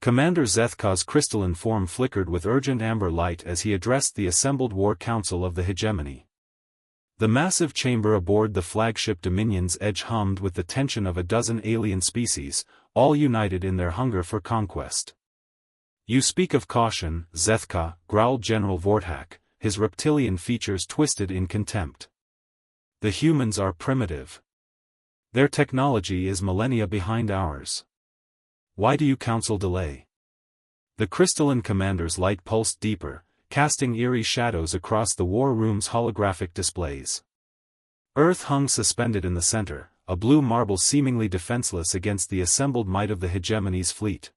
Commander Zethka's crystalline form flickered with urgent amber light as he addressed the assembled War Council of the Hegemony. The massive chamber aboard the flagship Dominion's edge hummed with the tension of a dozen alien species, all united in their hunger for conquest. "You speak of caution, Zethka," growled General Vortak, his reptilian features twisted in contempt. "The humans are primitive. Their technology is millennia behind ours. Why do you counsel delay?" The crystalline commander's light pulsed deeper, casting eerie shadows across the war room's holographic displays. Earth hung suspended in the center, a blue marble seemingly defenseless against the assembled might of the Hegemony's fleet.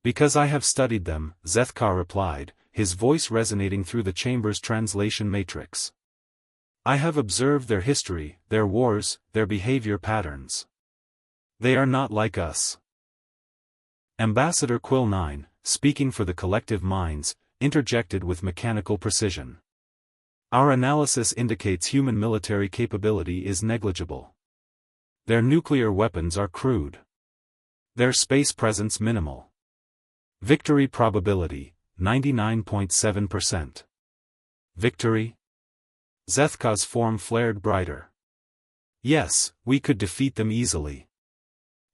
"Because I have studied them," Zethka replied, his voice resonating through the chamber's translation matrix. "I have observed their history, their wars, their behavior patterns. They are not like us." Ambassador Quill 9, speaking for the collective minds, interjected with mechanical precision. "Our analysis indicates human military capability is negligible. Their nuclear weapons are crude. Their space presence minimal. Victory probability, 99.7%. Victory?" Zethka's form flared brighter. "Yes, we could defeat them easily.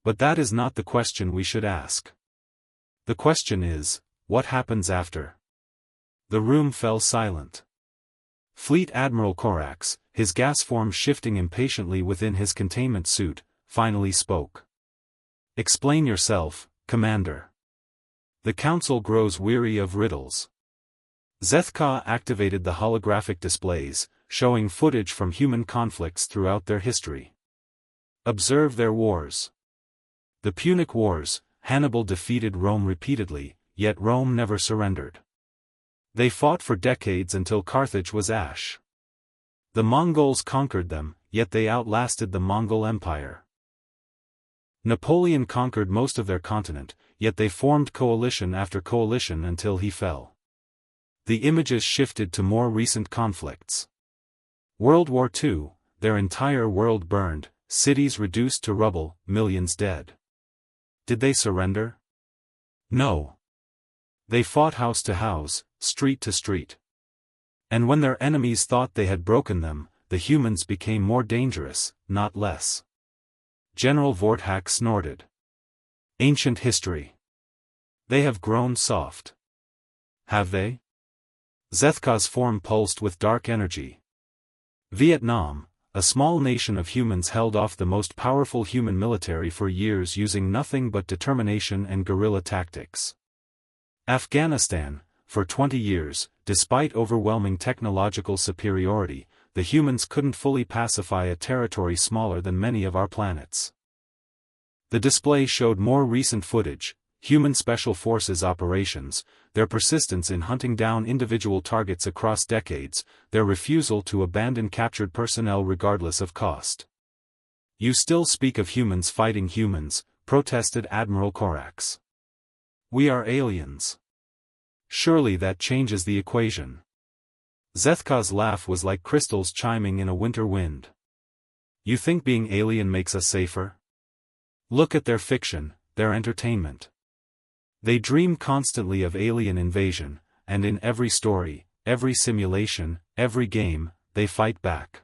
But that is not the question we should ask. The question is, what happens after?" The room fell silent. Fleet Admiral Korax, his gas form shifting impatiently within his containment suit, finally spoke. "Explain yourself, Commander. The Council grows weary of riddles." Zethka activated the holographic displays, showing footage from human conflicts throughout their history. "Observe their wars. The Punic Wars, Hannibal defeated Rome repeatedly, yet Rome never surrendered. They fought for decades until Carthage was ash. The Mongols conquered them, yet they outlasted the Mongol Empire. Napoleon conquered most of their continent, yet they formed coalition after coalition until he fell. The images shifted to more recent conflicts. World War II, their entire world burned, cities reduced to rubble, millions dead. Did they surrender? No. They fought house to house, street to street. And when their enemies thought they had broken them, the humans became more dangerous, not less." General Vortak snorted. "Ancient history. They have grown soft." "Have they?" Zethka's form pulsed with dark energy. "Vietnam, a small nation of humans held off the most powerful human military for years using nothing but determination and guerrilla tactics. Afghanistan, for 20 years, despite overwhelming technological superiority, the humans couldn't fully pacify a territory smaller than many of our planets." The display showed more recent footage, human special forces operations, their persistence in hunting down individual targets across decades, their refusal to abandon captured personnel regardless of cost. "You still speak of humans fighting humans," protested Admiral Korax. "We are aliens. Surely that changes the equation." Zethka's laugh was like crystals chiming in a winter wind. "You think being alien makes us safer? Look at their fiction, their entertainment. They dream constantly of alien invasion, and in every story, every simulation, every game, they fight back.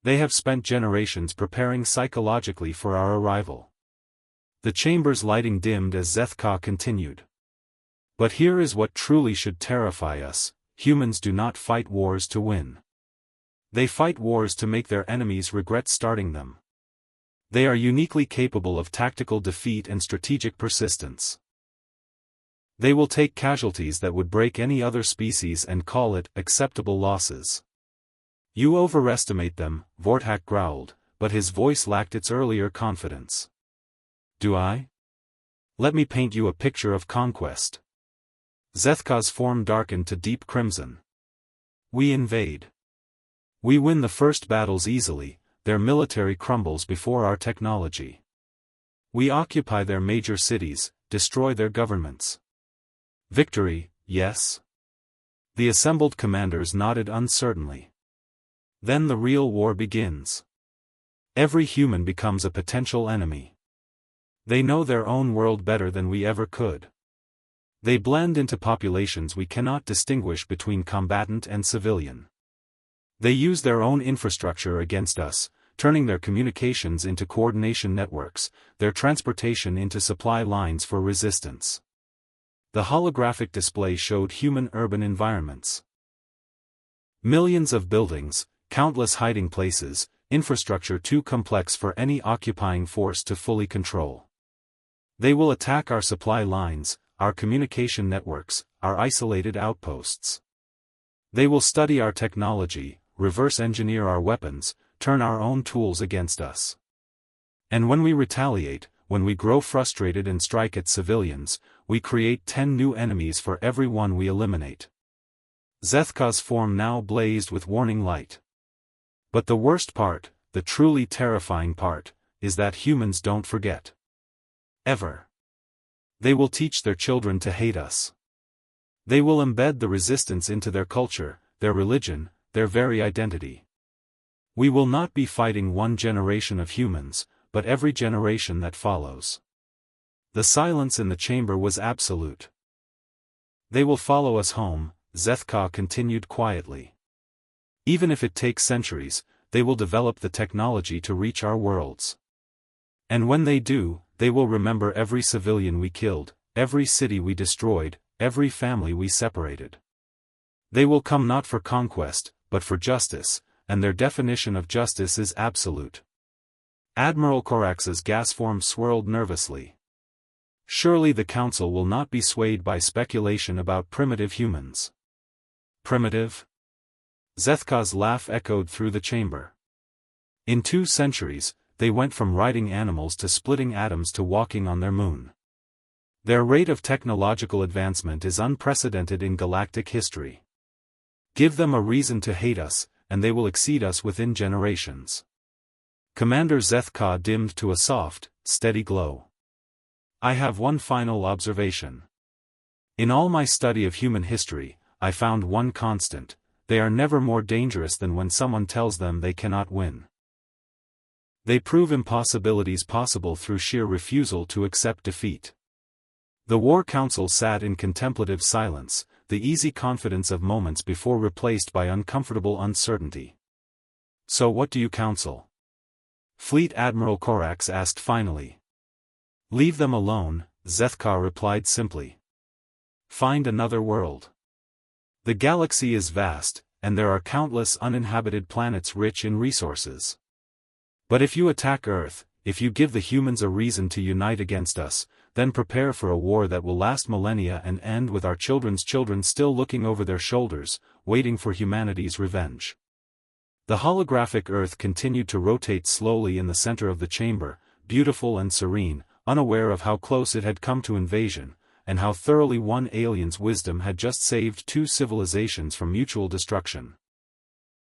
They have spent generations preparing psychologically for our arrival." The chamber's lighting dimmed as Zethka continued. "But here is what truly should terrify us: humans do not fight wars to win. They fight wars to make their enemies regret starting them. They are uniquely capable of tactical defeat and strategic persistence. They will take casualties that would break any other species and call it acceptable losses." "You overestimate them," Vortak growled, but his voice lacked its earlier confidence. "Do I? Let me paint you a picture of conquest." Zethka's form darkened to deep crimson. "We invade. We win the first battles easily, their military crumbles before our technology. We occupy their major cities, destroy their governments. Victory, yes?" The assembled commanders nodded uncertainly. "Then the real war begins. Every human becomes a potential enemy. They know their own world better than we ever could. They blend into populations we cannot distinguish between combatant and civilian. They use their own infrastructure against us, turning their communications into coordination networks, their transportation into supply lines for resistance. The holographic display showed human urban environments. Millions of buildings, countless hiding places, infrastructure too complex for any occupying force to fully control. They will attack our supply lines, our communication networks, our isolated outposts. They will study our technology, reverse engineer our weapons, turn our own tools against us. And when we retaliate, when we grow frustrated and strike at civilians, we create 10 new enemies for every one we eliminate. Zethka's form now blazed with warning light. But the worst part, the truly terrifying part, is that humans don't forget. Ever. They will teach their children to hate us. They will embed the resistance into their culture, their religion, their very identity. We will not be fighting one generation of humans, but every generation that follows. The silence in the chamber was absolute. They will follow us home, Zethka continued quietly. Even if it takes centuries, they will develop the technology to reach our worlds. And when they do, they will remember every civilian we killed, every city we destroyed, every family we separated. They will come not for conquest, but for justice, and their definition of justice is absolute. Admiral Corax's gas form swirled nervously. Surely the Council will not be swayed by speculation about primitive humans. Primitive? Zethka's laugh echoed through the chamber. In 2 centuries, they went from riding animals to splitting atoms to walking on their moon. Their rate of technological advancement is unprecedented in galactic history. Give them a reason to hate us, and they will exceed us within generations. Commander Zethka dimmed to a soft, steady glow. I have one final observation. In all my study of human history, I found one constant: they are never more dangerous than when someone tells them they cannot win. They prove impossibilities possible through sheer refusal to accept defeat. The War Council sat in contemplative silence, the easy confidence of moments before replaced by uncomfortable uncertainty. So what do you counsel? Fleet Admiral Corax asked finally. Leave them alone, Zethka replied simply. Find another world. The galaxy is vast, and there are countless uninhabited planets rich in resources. But if you attack Earth, if you give the humans a reason to unite against us, then prepare for a war that will last millennia and end with our children's children still looking over their shoulders, waiting for humanity's revenge. The holographic Earth continued to rotate slowly in the center of the chamber, beautiful and serene, unaware of how close it had come to invasion, and how thoroughly one alien's wisdom had just saved 2 civilizations from mutual destruction.